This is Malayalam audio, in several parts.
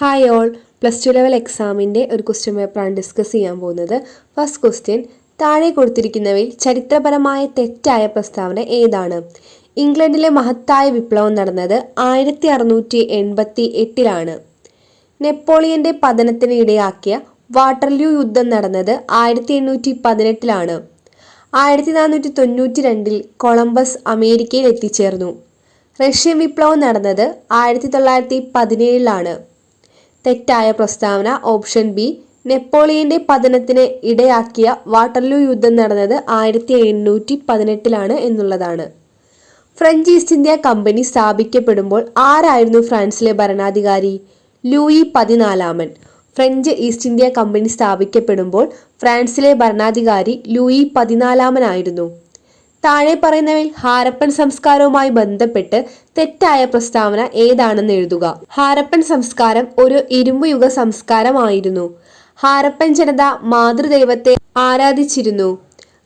ഹായ് ഓൾ, +2 ലെവൽ എക്സാമിൻ്റെ ഒരു ക്വസ്റ്റ്യൻ പേപ്പറാണ് ഡിസ്കസ് ചെയ്യാൻ പോകുന്നത്. ഫസ്റ്റ് ക്വസ്റ്റ്യൻ, താഴെ കൊടുത്തിരിക്കുന്നവയിൽ ചരിത്രപരമായ തെറ്റായ പ്രസ്താവന ഏതാണ്? ഇംഗ്ലണ്ടിലെ മഹത്തായ വിപ്ലവം നടന്നത് 1688 നെപ്പോളിയന്റെ പതനത്തിന് ഇടയാക്കിയ വാട്ടർലൂ യുദ്ധം നടന്നത് 1818 1492 കൊളംബസ് അമേരിക്കയിൽ എത്തിച്ചേർന്നു. റഷ്യൻ വിപ്ലവം നടന്നത് 1917 തെറ്റായ പ്രസ്താവന ഓപ്ഷൻ ബി. നെപ്പോളിയന്റെ പതനത്തിന് ഇടയാക്കിയ വാട്ടർലൂ യുദ്ധം നടന്നത് 1818 എന്നുള്ളതാണ്. ഫ്രഞ്ച് ഈസ്റ്റ് ഇന്ത്യ കമ്പനി സ്ഥാപിക്കപ്പെടുമ്പോൾ ആരായിരുന്നു ഫ്രാൻസിലെ ഭരണാധികാരി? Louis 14. French East India Company സ്ഥാപിക്കപ്പെടുമ്പോൾ ഫ്രാൻസിലെ ഭരണാധികാരി ലൂയി 14 ആയിരുന്നു. താഴെ പറയുന്നവയിൽ ഹാരപ്പൻ സംസ്കാരവുമായി ബന്ധപ്പെട്ട് തെറ്റായ പ്രസ്താവന ഏതാണെന്ന് എഴുതുക. ഹാരപ്പൻ സംസ്കാരം ഒരു ഇരുമ്പുയുഗ സംസ്കാരമായിരുന്നു. ഹാരപ്പൻ ജനത മാതൃദൈവത്തെ ആരാധിച്ചിരുന്നു.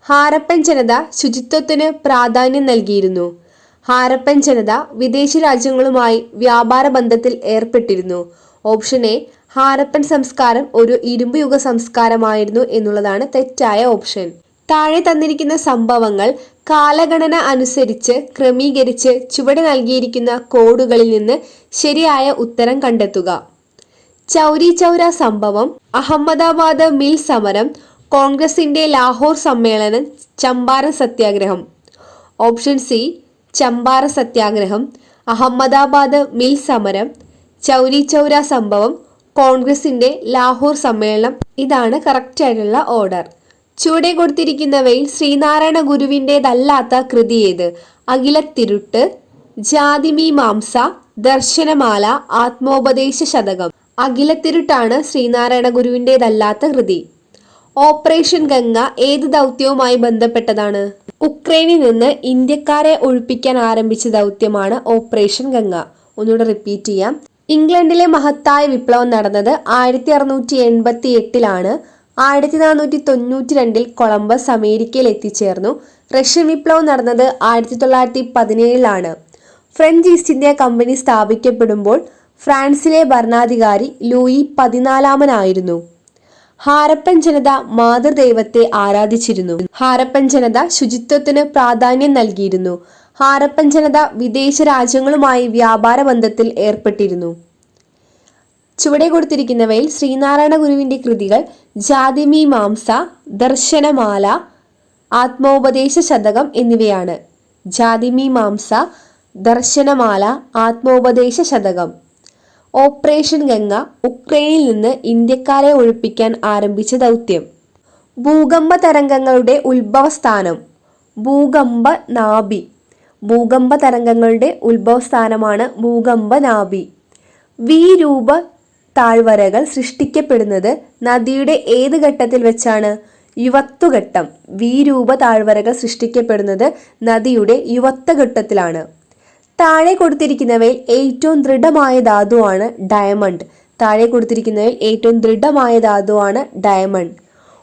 ഹാരപ്പൻ ജനത ശുചിത്വത്തിന് പ്രാധാന്യം നൽകിയിരുന്നു. ഹാരപ്പൻ ജനത വിദേശ രാജ്യങ്ങളുമായി വ്യാപാര ബന്ധത്തിൽ ഏർപ്പെട്ടിരുന്നു. ഓപ്ഷൻ എ, ഹാരപ്പൻ സംസ്കാരം ഒരു ഇരുമ്പുയുഗ സംസ്കാരമായിരുന്നു എന്നുള്ളതാണ് തെറ്റായ ഓപ്ഷൻ. താഴെ തന്നിരിക്കുന്ന സംഭവങ്ങൾ കാലഗണന അനുസരിച്ച് ക്രമീകരിച്ച് ചുവടെ നൽകിയിരിക്കുന്ന കോഡുകളിൽ നിന്ന് ശരിയായ ഉത്തരം കണ്ടെത്തുക. ചൗരി ചൗര സംഭവം, അഹമ്മദാബാദ് മിൽ സമരം, കോൺഗ്രസിന്റെ ലാഹോർ സമ്മേളനം, ചമ്പാരൻ സത്യാഗ്രഹം. ഓപ്ഷൻ സി, ചമ്പാരൻ സത്യാഗ്രഹം, അഹമ്മദാബാദ് മിൽ സമരം, ചൗരി ചൗര സംഭവം, കോൺഗ്രസിന്റെ ലാഹോർ സമ്മേളനം. ഇതാണ് കറക്റ്റ് ആയിട്ടുള്ള ഓർഡർ. ചുവടെ കൊടുത്തിരിക്കുന്നവയിൽ ശ്രീനാരായണ ഗുരുവിൻ്റെതല്ലാത്ത കൃതി ഏത്? അഖിലത്തിരുട്ട്, ജാതിമീമാംസ, ദർശനമാല, ആത്മോപദേശ ശതകം. അഖിലത്തിരുട്ടാണ് ശ്രീനാരായണ ഗുരുവിൻ്റെതല്ലാത്ത കൃതി. ഓപ്പറേഷൻ ഗംഗ ഏത് ദൗത്യവുമായി ബന്ധപ്പെട്ടതാണ്? ഉക്രൈനിൽ നിന്ന് ഇന്ത്യക്കാരെ ഒഴിപ്പിക്കാൻ ആരംഭിച്ച ദൗത്യമാണ് ഓപ്പറേഷൻ ഗംഗ. ഒന്നുകൂടെ റിപ്പീറ്റ് ചെയ്യാം. ഇംഗ്ലണ്ടിലെ മഹത്തായ വിപ്ലവം നടന്നത് 1688 1492 കൊളംബസ് അമേരിക്കയിൽ എത്തിച്ചേർന്നു. റഷ്യൻ വിപ്ലവം നടന്നത് 1917 ഫ്രഞ്ച് ഈസ്റ്റ് ഇന്ത്യ കമ്പനി സ്ഥാപിക്കപ്പെടുമ്പോൾ ഫ്രാൻസിലെ ഭരണാധികാരി ലൂയി 14 ആയിരുന്നു. ഹാരപ്പൻ ജനത മാതൃദൈവത്തെ ആരാധിച്ചിരുന്നു. ഹാരപ്പൻ ജനത ശുചിത്വത്തിന് പ്രാധാന്യം നൽകിയിരുന്നു. ഹാരപ്പൻ ജനത വിദേശ രാജ്യങ്ങളുമായി വ്യാപാര ബന്ധത്തിൽ ഏർപ്പെട്ടിരുന്നു. ചുവടെ കൊടുത്തിരിക്കുന്നവയിൽ ശ്രീനാരായണ ഗുരുവിന്റെ കൃതികൾ ജാതിമീമാംസ, ദർശനമാല, ആത്മോപദേശ ശതകം എന്നിവയാണ്. ജാതിമീമാംസ, ദർശനമാല, ആത്മോപദേശ ശതകം. ഓപ്പറേഷൻ ഗംഗ ഉക്രൈനിൽ നിന്ന് ഇന്ത്യക്കാരെ ഒഴിപ്പിക്കാൻ ആരംഭിച്ച ദൗത്യം. ഭൂകമ്പ തരംഗങ്ങളുടെ ഉത്ഭവസ്ഥാനം ഭൂകമ്പ നാഭി. ഭൂകമ്പ തരംഗങ്ങളുടെ ഉത്ഭവസ്ഥാനമാണ് ഭൂകമ്പ നാഭി. വി രൂപ താഴ്വരകൾ സൃഷ്ടിക്കപ്പെടുന്നത് നദിയുടെ ഏത് ഘട്ടത്തിൽ വെച്ചാണ്? യുവത്വഘട്ടം. വി രൂപ താഴ്വരകൾ സൃഷ്ടിക്കപ്പെടുന്നത് നദിയുടെ യുവത്വഘട്ടത്തിലാണ്. താഴെ കൊടുത്തിരിക്കുന്നവയിൽ ഏറ്റവും ദൃഢമായ ധാതുവാണ് ഡയമണ്ട്. താഴെ കൊടുത്തിരിക്കുന്നവയിൽ ഏറ്റവും ദൃഢമായ ധാതുവാണ് ഡയമണ്ട്.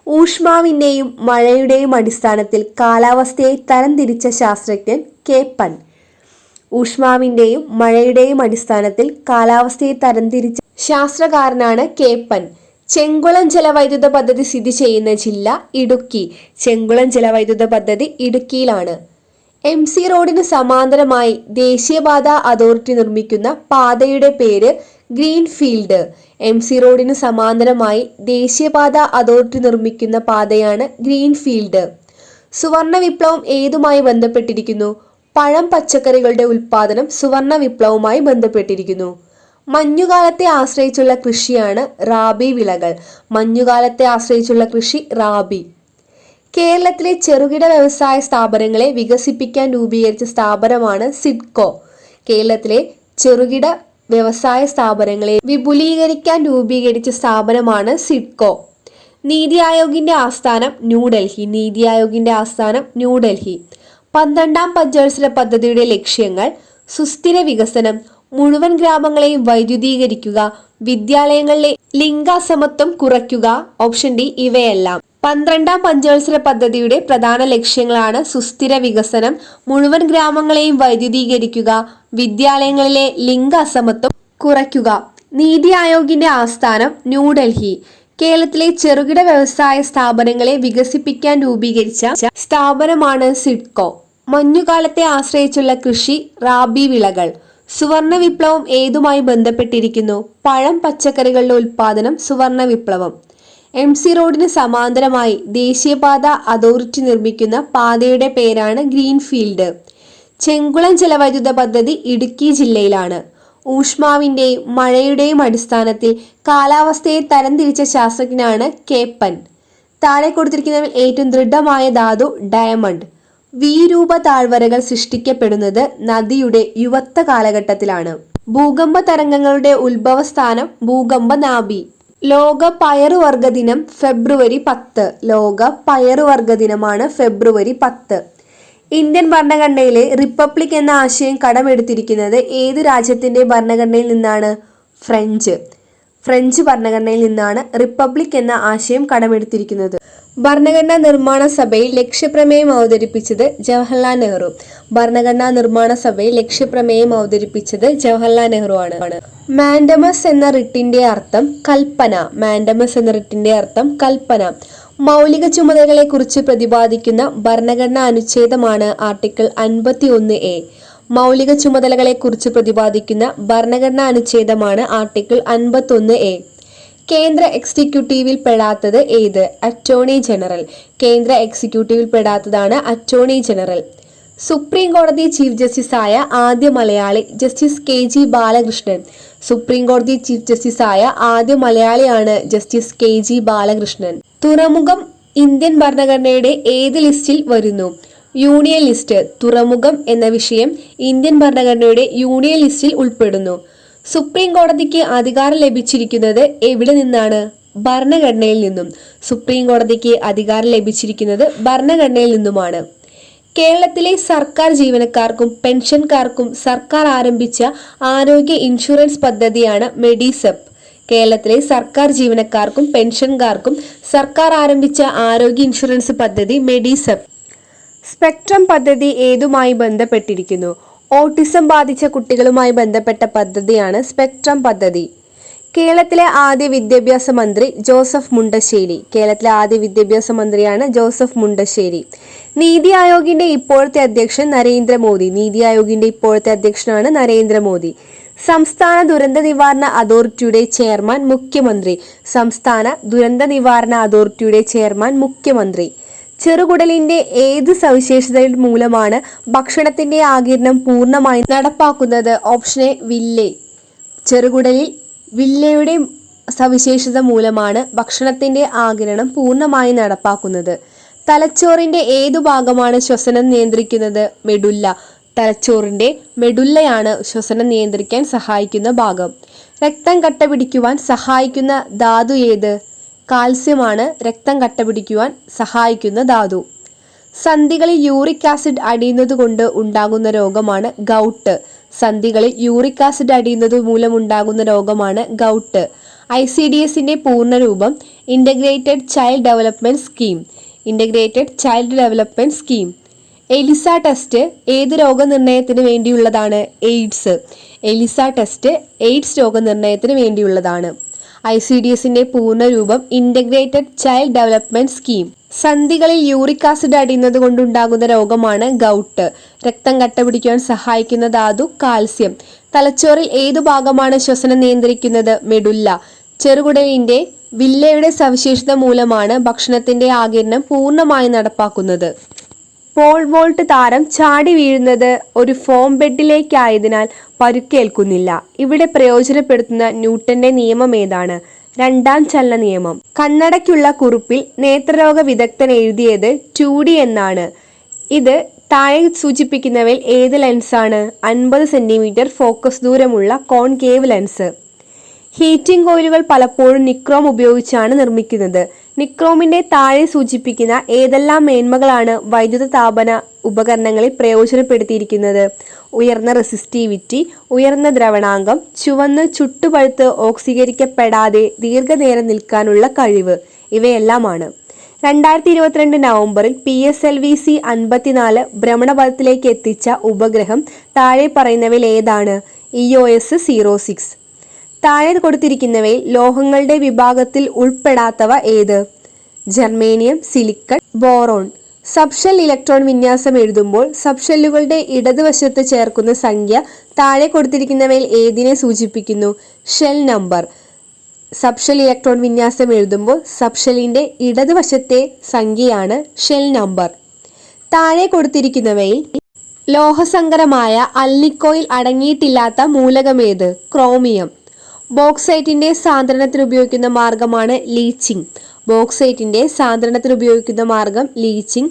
ഊഷ്മാവിൻ്റെയും മഴയുടെയും അടിസ്ഥാനത്തിൽ കാലാവസ്ഥയെ തരംതിരിച്ച ശാസ്ത്രജ്ഞൻ കേപ്പൻ. ഊഷ്മാവിൻ്റെയും മഴയുടെയും അടിസ്ഥാനത്തിൽ കാലാവസ്ഥയെ തരംതിരിച്ച ശാസ്ത്രകാരനാണ് കേപ്പൻ. ചെങ്കുളം ജലവൈദ്യുത പദ്ധതി സ്ഥിതി ചെയ്യുന്ന ജില്ല ഇടുക്കി. ചെങ്കുളം ജലവൈദ്യുത പദ്ധതി ഇടുക്കിയിലാണ്. MC റോഡിന് സമാന്തരമായി ദേശീയപാത അതോറിറ്റി നിർമ്മിക്കുന്ന പാതയുടെ പേര് ഗ്രീൻഫീൽഡ്. MC റോഡിന് സമാന്തരമായി ദേശീയപാത അതോറിറ്റി നിർമ്മിക്കുന്ന പാതയാണ് ഗ്രീൻഫീൽഡ്. സുവർണ വിപ്ലവം ഏതുമായി ബന്ധപ്പെട്ടിരിക്കുന്നു? പഴം പച്ചക്കറികളുടെ ഉൽപാദനം സുവർണ വിപ്ലവവുമായി ബന്ധപ്പെട്ടിരിക്കുന്നു. മഞ്ഞുകാലത്തെ ആശ്രയിച്ചുള്ള കൃഷിയാണ് റാബി വിളകൾ. മഞ്ഞുകാലത്തെ ആശ്രയിച്ചുള്ള കൃഷി റാബി. കേരളത്തിലെ ചെറുകിട വ്യവസായ സ്ഥാപനങ്ങളെ വികസിപ്പിക്കാൻ രൂപീകരിച്ച സ്ഥാപനമാണ് സിഡ്കോ. കേരളത്തിലെ ചെറുകിട വ്യവസായ സ്ഥാപനങ്ങളെ വിപുലീകരിക്കാൻ രൂപീകരിച്ച സ്ഥാപനമാണ് സിഡ്കോ. നീതി ആയോഗിന്റെ ആസ്ഥാനം ന്യൂഡൽഹി. നീതി ആയോഗിന്റെ ആസ്ഥാനം ന്യൂഡൽഹി. 12ാം പഞ്ചവത്സര പദ്ധതിയുടെ ലക്ഷ്യങ്ങൾ: സുസ്ഥിര വികസനം, മുഴുവൻ ഗ്രാമങ്ങളെയും വൈദ്യുതീകരിക്കുക, വിദ്യാലയങ്ങളിലെ ലിംഗാസമത്വം കുറയ്ക്കുക. ഓപ്ഷൻ ഡി ഇവയെല്ലാം. 12ാം പഞ്ചവത്സര പദ്ധതിയുടെ പ്രധാന ലക്ഷ്യങ്ങളാണ് സുസ്ഥിര വികസനം, മുഴുവൻ ഗ്രാമങ്ങളെയും വൈദ്യുതീകരിക്കുക, വിദ്യാലയങ്ങളിലെ ലിംഗ അസമത്വം കുറയ്ക്കുക. നീതി ആയോഗിന്റെ ആസ്ഥാനം ന്യൂഡൽഹി. കേരളത്തിലെ ചെറുകിട വ്യവസായ സ്ഥാപനങ്ങളെ വികസിപ്പിക്കാൻ രൂപീകരിച്ച സ്ഥാപനമാണ് സിഡ്കോ. മഞ്ഞുകാലത്തെ ആശ്രയിച്ചുള്ള കൃഷി, റാബി വിളകൾ. സുവർണ വിപ്ലവം ഏതുമായി ബന്ധപ്പെട്ടിരിക്കുന്നു? പഴം, പച്ചക്കറികളുടെ ഉൽപാദനം. സുവർണ വിപ്ലവം. MC റോഡിന് സമാന്തരമായി ദേശീയപാത അതോറിറ്റി നിർമ്മിക്കുന്ന പാതയുടെ പേരാണ് ഗ്രീൻഫീൽഡ്. ചെങ്കുളം ജലവൈദ്യുത പദ്ധതി ഇടുക്കി ജില്ലയിലാണ്. ഊഷ്മാവിന്റെയും മഴയുടെയും അടിസ്ഥാനത്തിൽ കാലാവസ്ഥയെ തരംതിരിച്ച ശാസ്ത്രജ്ഞനാണ് കേപ്പൻ. താഴെ കൊടുത്തിരിക്കുന്നതിൽ ഏറ്റവും ദൃഢമായ ധാതു ഡയമണ്ട്. V-രൂപ താഴ്വരകൾ സൃഷ്ടിക്കപ്പെടുന്നത് നദിയുടെ യുവത്വ കാലഘട്ടത്തിലാണ്. ഭൂകമ്പ തരംഗങ്ങളുടെ ഉത്ഭവസ്ഥാനം ഭൂകമ്പ നാഭി. ലോക പയറുവർഗ ദിനം ഫെബ്രുവരി 10. ലോക പയറുവർഗ ദിനമാണ് ഫെബ്രുവരി 10. ഇന്ത്യൻ ഭരണഘടനയിലെ റിപ്പബ്ലിക് എന്ന ആശയം കടമെടുത്തിരിക്കുന്നത് ഏത് രാജ്യത്തിന്റെ ഭരണഘടനയിൽ നിന്നാണ്? ഫ്രഞ്ച് ഭരണഘടനയിൽ നിന്നാണ് റിപ്പബ്ലിക് എന്ന ആശയം കടമെടുത്തിരിക്കുന്നത്. ഭരണഘടനാ നിർമ്മാണ സഭയിൽ ലക്ഷ്യപ്രമേയം അവതരിപ്പിച്ചത് ജവഹർലാൽ നെഹ്റു. ഭരണഘടനാ നിർമ്മാണ സഭയിൽ ലക്ഷ്യപ്രമേയം അവതരിപ്പിച്ചത് ജവഹർലാൽ നെഹ്റു ആണ്. മാൻഡമസ് എന്ന റിട്ടിന്റെ അർത്ഥം കൽപ്പന. മാൻഡമസ് എന്ന റിട്ടിന്റെ അർത്ഥം കൽപ്പന. മൗലിക ചുമതലകളെ കുറിച്ച് പ്രതിപാദിക്കുന്ന ഭരണഘടനാ അനുച്ഛേദമാണ് ആർട്ടിക്കിൾ 51A. മൗലിക ചുമതലകളെ കുറിച്ച് പ്രതിപാദിക്കുന്ന ഭരണഘടനാ അനുച്ഛേദമാണ് ആർട്ടിക്കിൾ 51A. കേന്ദ്ര എക്സിക്യൂട്ടീവിൽ പെടാത്തത് ഏത്? Attorney general. കേന്ദ്ര എക്സിക്യൂട്ടീവിൽ പെടാത്തതാണ് അറ്റോർണി ജനറൽ. സുപ്രീം കോടതി ചീഫ് ജസ്റ്റിസായ ആദ്യ Malayali justice KG Balakrishnan. Supreme കോടതി ചീഫ് ജസ്റ്റിസായ ആദ്യ മലയാളിയാണ് ജസ്റ്റിസ് KG ബാലകൃഷ്ണൻ. തുറമുഖം ഇന്ത്യൻ ഭരണഘടനയുടെ ഏത് ലിസ്റ്റിൽ വരുന്നു? Union list. തുറമുഖം എന്ന വിഷയം ഇന്ത്യൻ ഭരണഘടനയുടെ യൂണിയൻ ലിസ്റ്റിൽ ഉൾപ്പെടുന്നു. സുപ്രീം കോടതിക്ക് അധികാരം ലഭിച്ചിരിക്കുന്നത് എവിടെ നിന്നാണ്? ഭരണഘടനയിൽ നിന്നും. സുപ്രീം കോടതിക്ക് അധികാരം ലഭിച്ചിരിക്കുന്നത് ഭരണഘടനയിൽ നിന്നുമാണ്. കേരളത്തിലെ സർക്കാർ ജീവനക്കാർക്കും പെൻഷൻകാർക്കും സർക്കാർ ആരംഭിച്ച ആരോഗ്യ ഇൻഷുറൻസ് പദ്ധതിയാണ് മെഡിസെപ്പ്. കേരളത്തിലെ സർക്കാർ ജീവനക്കാർക്കും പെൻഷൻകാർക്കും സർക്കാർ ആരംഭിച്ച ആരോഗ്യ ഇൻഷുറൻസ് പദ്ധതി മെഡിസെപ്പ്. സ്പെക്ട്രം പദ്ധതി ഏതുമായി ബന്ധപ്പെട്ടിരിക്കുന്നു? ഓട്ടിസം ബാധിച്ച കുട്ടികളുമായി ബന്ധപ്പെട്ട പദ്ധതിയാണ് സ്പെക്ട്രം പദ്ധതി. കേരളത്തിലെ ആദ്യ വിദ്യാഭ്യാസ മന്ത്രി ജോസഫ് മുണ്ടശ്ശേരി. കേരളത്തിലെ ആദ്യ വിദ്യാഭ്യാസ മന്ത്രിയാണ് ജോസഫ് മുണ്ടശ്ശേരി. നീതി ആയോഗിന്റെ ഇപ്പോഴത്തെ അധ്യക്ഷൻ നരേന്ദ്രമോദി. നീതി ആയോഗിന്റെ ഇപ്പോഴത്തെ അധ്യക്ഷനാണ് നരേന്ദ്രമോദി. സംസ്ഥാന ദുരന്ത നിവാരണ അതോറിറ്റിയുടെ ചെയർമാൻ മുഖ്യമന്ത്രി. സംസ്ഥാന ദുരന്ത നിവാരണ അതോറിറ്റിയുടെ ചെയർമാൻ മുഖ്യമന്ത്രി. ചെറുകുടലിന്റെ ഏത് സവിശേഷതകൾ മൂലമാണ് ഭക്ഷണത്തിന്റെ ആഗിരണം പൂർണ്ണമായി നടപ്പാക്കുന്നത്? Option A villi. ചെറുകുടലിൽ വില്ലയുടെ സവിശേഷത മൂലമാണ് ഭക്ഷണത്തിന്റെ ആഗിരണം പൂർണ്ണമായി നടപ്പാക്കുന്നത്. തലച്ചോറിന്റെ ഏതു ഭാഗമാണ് ശ്വസനം നിയന്ത്രിക്കുന്നത്? മെഡുല്ല. തലച്ചോറിന്റെ മെഡുല്ലയാണ് ശ്വസനം നിയന്ത്രിക്കാൻ സഹായിക്കുന്ന ഭാഗം. രക്തം കട്ടപിടിക്കുവാൻ സഹായിക്കുന്ന ധാതു ഏത്? കാൽസ്യമാണ് രക്തം കട്ടപിടിക്കുവാൻ സഹായിക്കുന്ന ധാതു. സന്ധികളിൽ യൂറിക് ആസിഡ് അടിയുന്നത് കൊണ്ട് ഉണ്ടാകുന്ന രോഗമാണ് ഗൗട്ട്. സന്ധികളിൽ യൂറിക് ആസിഡ് അടിയുന്നത് മൂലമുണ്ടാകുന്ന രോഗമാണ് ഗൗട്ട്. ICDSന്റെ പൂർണ്ണരൂപം integrated child development scheme. Integrated child development scheme. ELISA test ഏത് രോഗനിർണയത്തിന് വേണ്ടിയുള്ളതാണ്? എയ്ഡ്സ്. എലിസ ടെസ്റ്റ് എയ്ഡ്സ് രോഗനിർണയത്തിന് വേണ്ടിയുള്ളതാണ്. ICDSന്റെ പൂർണ്ണരൂപം ഇന്റഗ്രേറ്റഡ് ചൈൽഡ് ഡെവലപ്മെന്റ് സ്കീം. സന്ധികളിൽ യൂറിക് ആസിഡ് അടിയുന്നത് കൊണ്ടുണ്ടാകുന്ന രോഗമാണ് ഗൗട്ട്. രക്തം കട്ടപിടിക്കുവാൻ സഹായിക്കുന്ന ധാതു കാൽസ്യം. തലച്ചോറിൽ ഏതു ഭാഗമാണ് ശ്വസനം നിയന്ത്രിക്കുന്നത്? മെഡുല്ല. ചെറുകുടലിന്റെ വില്ലയുടെ സവിശേഷത മൂലമാണ് ഭക്ഷണത്തിന്റെ ആഗിരണം പൂർണ്ണമായി നടപ്പാക്കുന്നത്. പോൾ വോൾട്ട് താരം ചാടി വീഴുന്നത് ഒരു ഫോം ബെഡിലേക്കായതിനാൽ പരുക്കേൽക്കുന്നില്ല. ഇവിടെ പ്രയോജനപ്പെടുത്തുന്ന ന്യൂട്ടന്റെ നിയമം ഏതാണ്? രണ്ടാം ചലന നിയമം. കണ്ണടയ്ക്കുള്ള കുറിപ്പിൽ നേത്രരോഗ വിദഗ്ധൻ എഴുതിയത് 2D എന്നാണ്. ഇത് താഴെ സൂചിപ്പിക്കുന്നവയിൽ ഏത് ലെൻസാണ്? 50 സെന്റിമീറ്റർ ഫോക്കസ് ദൂരമുള്ള കോൺകേവ് ലെൻസ്. ഹീറ്റിംഗ് കോയിലുകൾ പലപ്പോഴും നിക്രോം ഉപയോഗിച്ചാണ് നിർമ്മിക്കുന്നത്. നിക്രോമിന്റെ താഴെ സൂചിപ്പിക്കുന്ന ഏതെല്ലാം മേന്മകളാണ് വൈദ്യുത താപന ഉപകരണങ്ങളിൽ പ്രയോജനപ്പെടുത്തിയിരിക്കുന്നത്? ഉയർന്ന റെസിസ്റ്റിവിറ്റി, ഉയർന്ന ദ്രവണാങ്കം, ചുവന്ന് ചുട്ടുപഴുത്ത് ഓക്സീകരിക്കപ്പെടാതെ ദീർഘനേരം നിൽക്കാനുള്ള കഴിവ്, ഇവയെല്ലാമാണ്. 2022 നവംബറിൽ PSLV-C 54 ഭ്രമണപഥത്തിലേക്ക് എത്തിച്ച ഉപഗ്രഹം താഴെ പറയുന്നവയിൽ ഏതാണ്? EOS 06. താഴെ കൊടുത്തിരിക്കുന്നവയിൽ ലോഹങ്ങളുടെ വിഭാഗത്തിൽ ഉൾപ്പെടാത്തവ ഏത്? Germanium, silicon, boron. Subshell electron വിന്യാസം എഴുതുമ്പോൾ സബ്ഷെല്ലുകളുടെ ഇടതുവശത്ത് ചേർക്കുന്ന സംഖ്യ താഴെ കൊടുത്തിരിക്കുന്നവയിൽ ഏതിനെ സൂചിപ്പിക്കുന്നു? Shell number. സബ്ഷെൽ ഇലക്ട്രോൺ വിന്യാസം എഴുതുമ്പോൾ സബ്ഷെല്ലിന്റെ ഇടതുവശത്തെ സംഖ്യയാണ് ഷെൽ നമ്പർ. താഴെ കൊടുത്തിരിക്കുന്നവയിൽ ലോഹസങ്കരമായ അൽനിക്കോയിൽ അടങ്ങിയിട്ടില്ലാത്ത മൂലകമേത്? ക്രോമിയം. ബോക്സൈറ്റിന്റെ സാന്ദ്രണത്തിന് ഉപയോഗിക്കുന്ന മാർഗമാണ് ലീച്ചിങ്. ബോക്സൈറ്റിന്റെ സാന്ദ്രണത്തിന് ഉപയോഗിക്കുന്ന മാർഗം ലീച്ചിങ്.